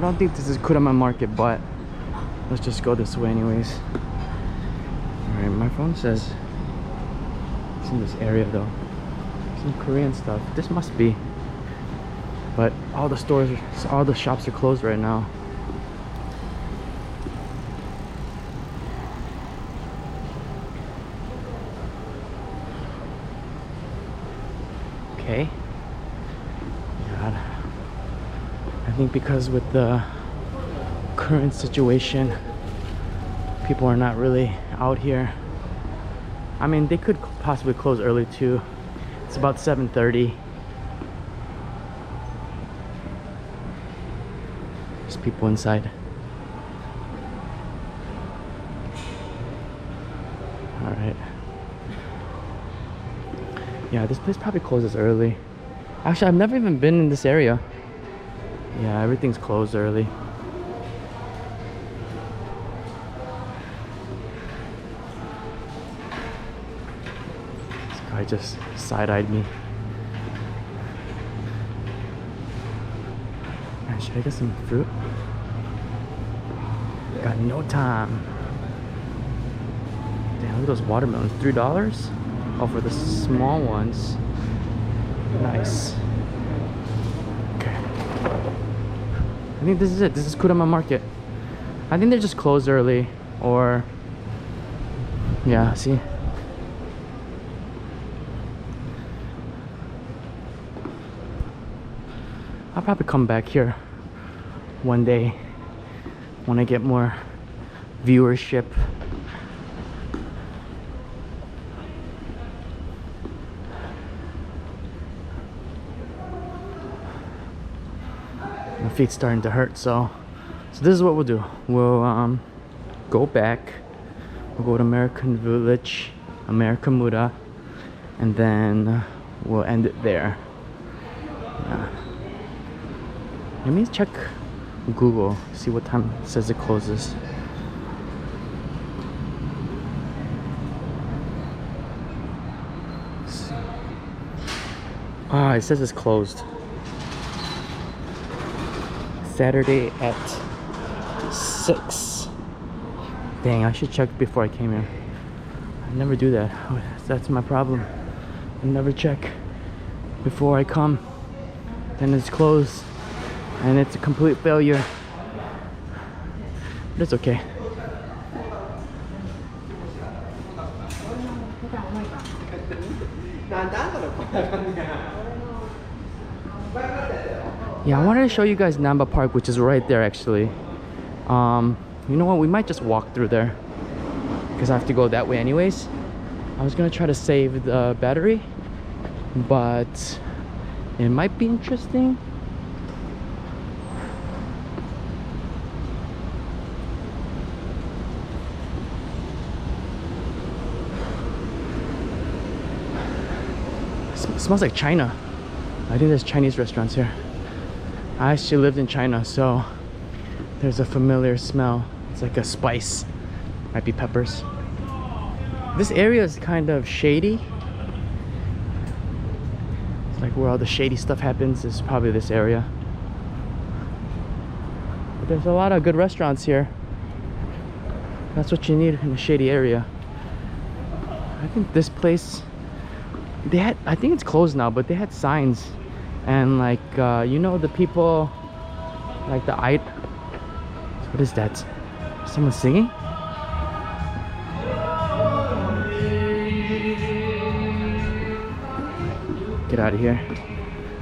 don't think this is KUROMON market, but let's just go this way anyways. Alright, my phone says it's in this area though. Some Korean stuff. This must be. But all the stores, all the shops are closed right now. Okay. God. I think because with the current situation, people are not really out here. I mean, they could possibly close early too. It's about 7:30. There's people inside. All right. Yeah, this place probably closes early. Actually, I've never even been in this area. Yeah, everything's closed early. This guy just side-eyed me. Man, should I get some fruit? Got no time. Damn, look at those watermelons. $3? Oh, for the small ones. Nice. Okay. I think this is it. This is KUROMON market. I think they're just closed early, or yeah, see? I'll probably come back here one day when I get more viewership. My feet's starting to hurt, so this is what we'll do. We'll go back. We'll go to American Village, American Muda, and then we'll end it there. Yeah. Let me check Google, see what time it says it closes. Ah, it says it's closed. Saturday at 6. Dang, I should check before I came here. I never do that. That's my problem. I never check before I come. Then it's closed. And it's a complete failure. But it's okay. Yeah, I wanted to show you guys Namba Park, which is right there actually. You know what, we might just walk through there because I have to go that way anyways. I was gonna try to save the battery, but it might be interesting. It smells like China. I think there's Chinese restaurants here. I actually lived in China, so there's a familiar smell. It's like a spice. Might be peppers. This area is kind of shady. It's like where all the shady stuff happens is probably this area. But there's a lot of good restaurants here. That's what you need in a shady area. I think this place, they had, I think it's closed now, but they had signs. And like, you know, the people, like the what is that? Someone singing? Get out of here.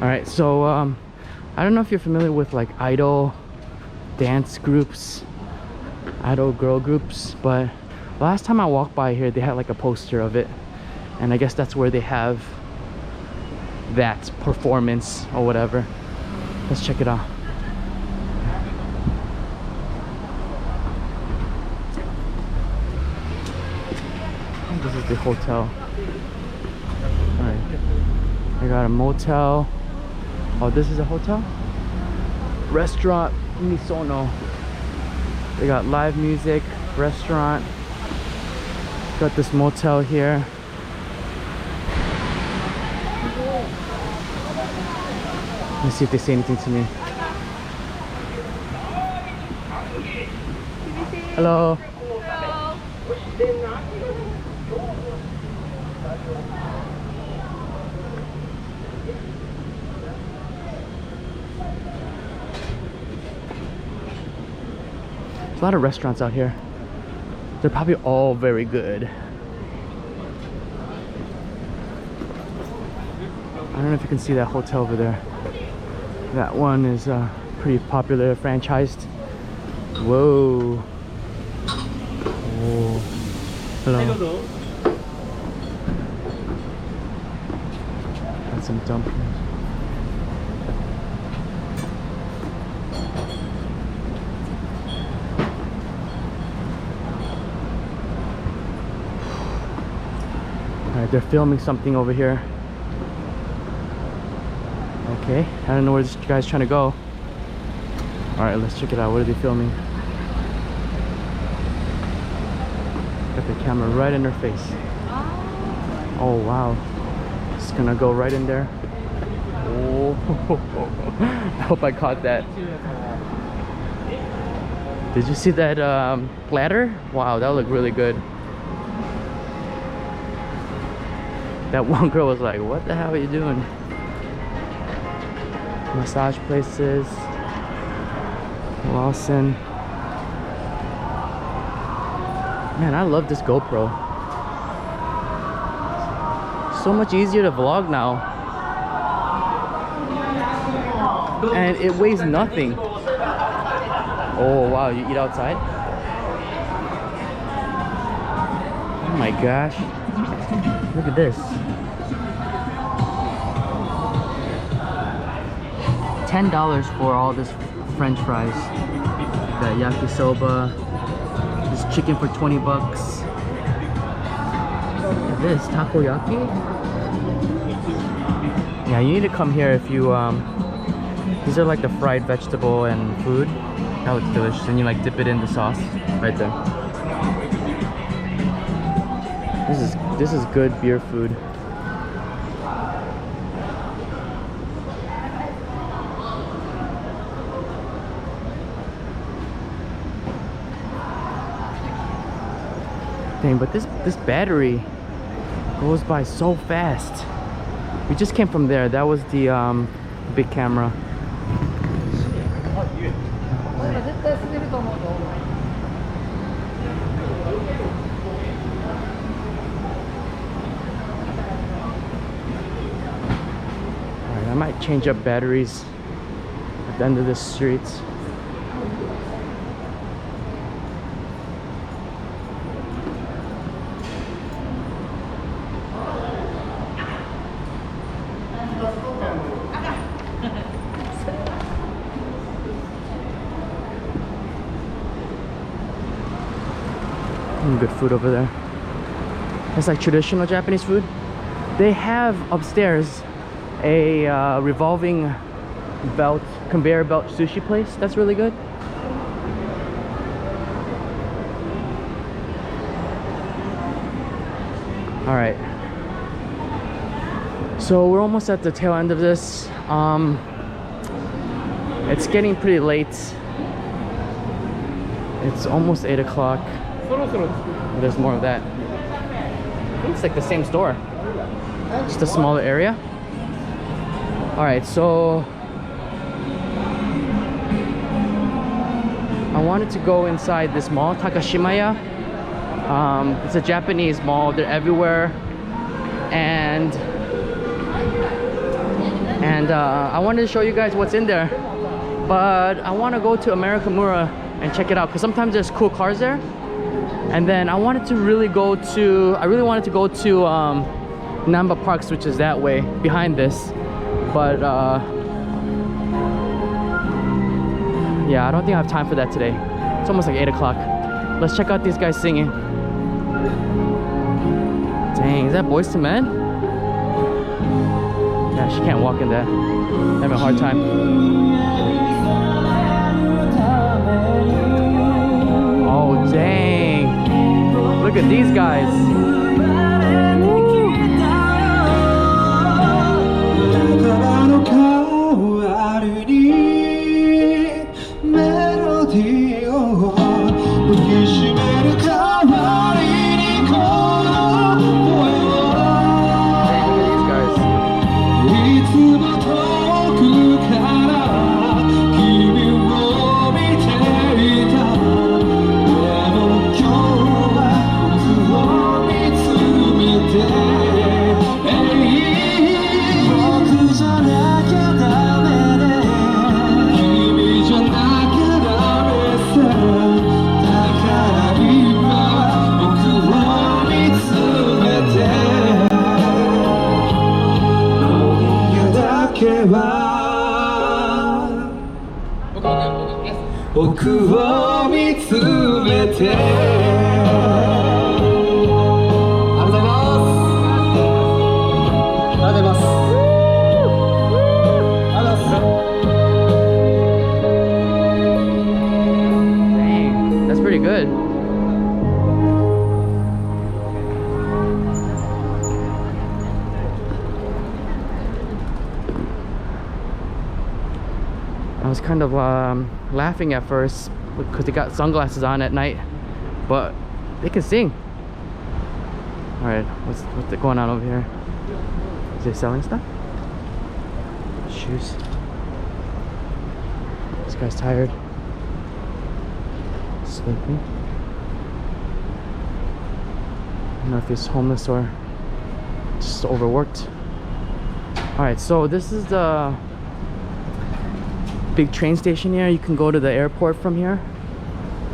All right, so I don't know if you're familiar with like idol dance groups, idol girl groups, but last time I walked by here, they had like a poster of it. And I guess that's where they have that performance or whatever. Let's check it out. This is the hotel. Alright, I got a motel. Oh, this is a hotel? Restaurant Misono. They got live music, restaurant. Got this motel here. Let me see if they say anything to me. Hello. There's a lot of restaurants out here. They're probably all very good. I don't know if you can see that hotel over there. That one is pretty popular, franchised. Whoa. Oh. Hello. Got some dumplings. Alright, they're filming something over here. Okay, I don't know where this guy's trying to go. Alright, let's check it out. What are they filming? Got the camera right in her face. Oh wow. It's gonna go right in there. Oh, I hope I caught that. Did you see that platter? Wow, that looked really good. That one girl was like, what the hell are you doing? Massage places. Lawson. Man, I love this GoPro. So much easier to vlog now. And it weighs nothing. Oh wow, you eat outside? Oh my gosh. Look at this. $10 for all this French fries. Got yakisoba. This chicken for 20 bucks. Look at this takoyaki. Yeah, you need to come here if you these are like the fried vegetable and food. That looks delicious, and you like dip it in the sauce right there. This is good beer food. Dang, but this battery goes by so fast. We just came from there. That was the big camera. Alright, I might change up batteries at the end of this street. Good food over there. It's like traditional Japanese food. They have upstairs a revolving belt, conveyor belt sushi place. That's really good. All right. So we're almost at the tail end of this. It's getting pretty late. It's almost 8 o'clock. There's more of that. I think it's like the same store, just a smaller area. All right, so I wanted to go inside this mall, Takashimaya. It's a Japanese mall. They're everywhere, and I wanted to show you guys what's in there, but I want to go to Amerikamura and check it out because sometimes there's cool cars there. And then I really wanted to go to Namba Parks, which is that way behind this, but yeah, I don't think I have time for that today. It's almost like 8 o'clock. Let's check out these guys singing. Dang, is that Boyz II Men? Yeah, she can't walk in that. Having a hard time. Oh dang. Look at these guys. けは僕を見つめてありがとうございます。Dang, that's pretty good. I was kind of laughing at first because they got sunglasses on at night, but they can sing. All right, what's going on over here? Is they selling stuff? Shoes. This guy's tired. Sleeping. I don't know if he's homeless or just overworked. All right, so this is the big train station here. You can go to the airport from here,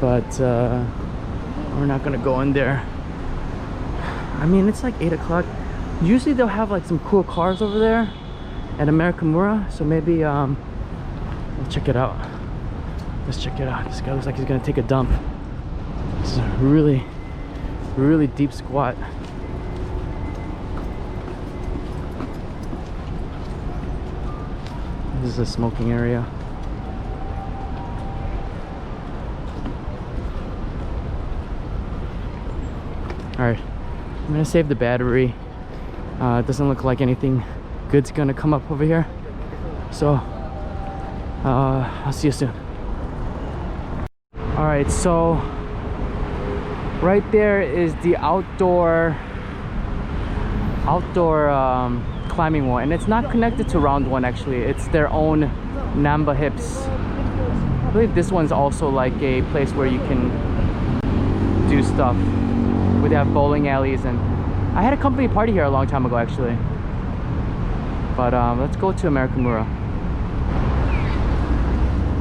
but we're not gonna go in there. I mean, it's like 8 o'clock. Usually they'll have like some cool cars over there at Amerikamura, so maybe we'll check it out. Let's check it out. This guy looks like he's gonna take a dump. This is a really deep squat. This is a smoking area. Alright, I'm gonna save the battery. It doesn't look like anything good's gonna come up over here, so I'll see you soon. Alright, so right there is the outdoor climbing wall, and it's not connected to round one actually. It's their own Namba hips. I believe this one's also like a place where you can do stuff. They have bowling alleys, and I had a company party here a long time ago actually. But let's go to Amerikamura.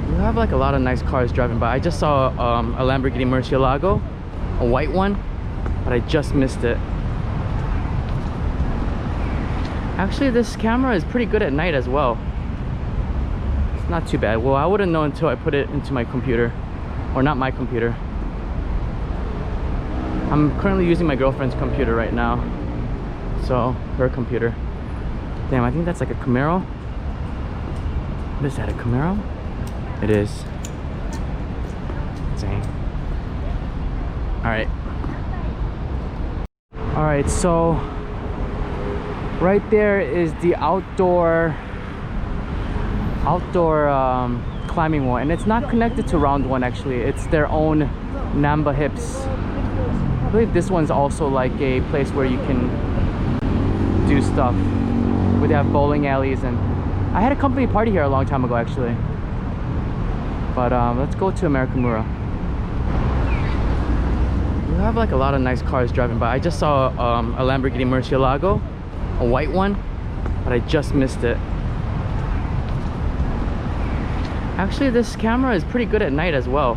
You have like a lot of nice cars driving by. I just saw a Lamborghini Murcielago, a white one, but I just missed it. Actually, this camera is pretty good at night as well. It's not too bad. Well, I wouldn't know until I put it into my computer, or not my computer. I'm currently using my girlfriend's computer right now, so her computer. Damn, I think that's like a Camaro. What is that, a Camaro? It is. Dang. Alright. Alright, so right there is the outdoor climbing wall, and it's not connected to round one actually. It's their own Namba hips. I believe this one's also like a place where you can do stuff. They have bowling alleys, and I had a company party here a long time ago actually. But let's go to Amerikamura. You have like a lot of nice cars driving by. I just saw a Lamborghini Murcielago, a white one, but I just missed it. Actually, this camera is pretty good at night as well.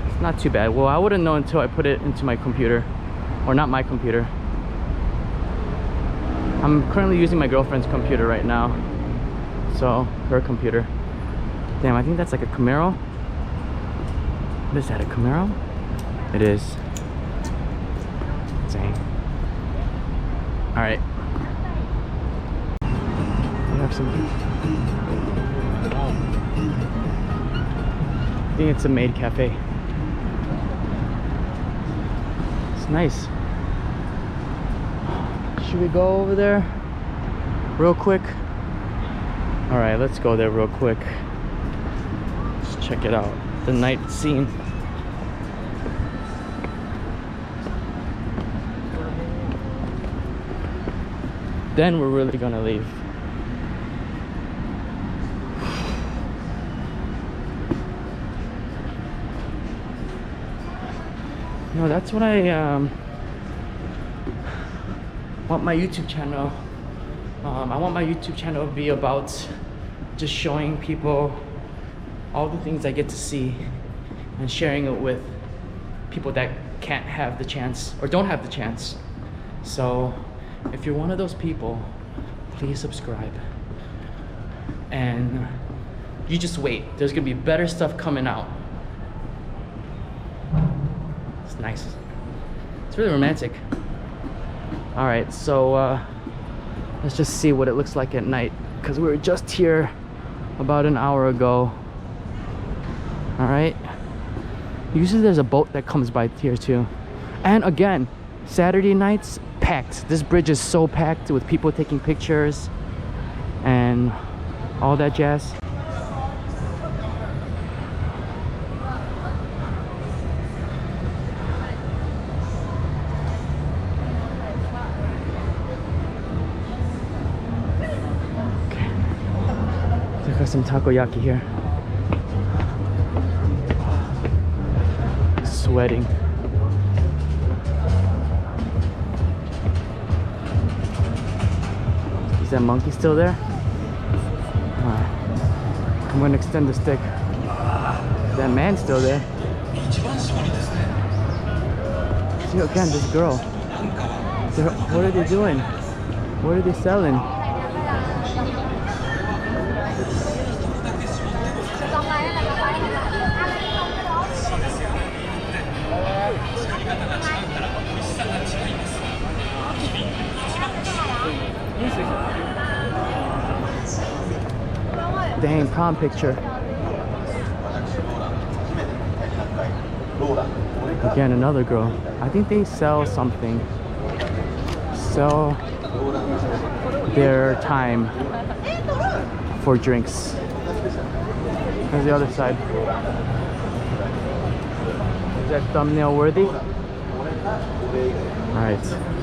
It's not too bad. Well, I wouldn't know until I put it into my computer, or not my computer. I'm currently using my girlfriend's computer right now, so her computer. Damn, I think that's like a Camaro. What is that, a Camaro? It is. Dang. Alright. We have some. I think it's a maid cafe. It's nice. Should we go over there real quick? Alright, let's go there real quick. Let's check it out. The night scene. Then we're really gonna leave. No, that's what I want my YouTube channel. I want my YouTube channel to be about just showing people all the things I get to see and sharing it with people that can't have the chance or don't have the chance. So if you're one of those people, please subscribe. and you just wait. There's gonna be better stuff coming out. It's nice. It's really romantic. All right, so let's just see what it looks like at night, because we were just here about an hour ago. All right, usually there's a boat that comes by here too. And again, Saturday nights packed. This bridge is so packed with people taking pictures and all that jazz. Okay, look at some takoyaki here. Sweating. Is that monkey still there? Alright. I'm gonna extend the stick. That man's still there. See again, this girl. What are they doing? What are they selling? Dang, prom picture. Again, another girl. I think they sell something. Sell their time for drinks. Here's the other side. Is that thumbnail worthy? Alright.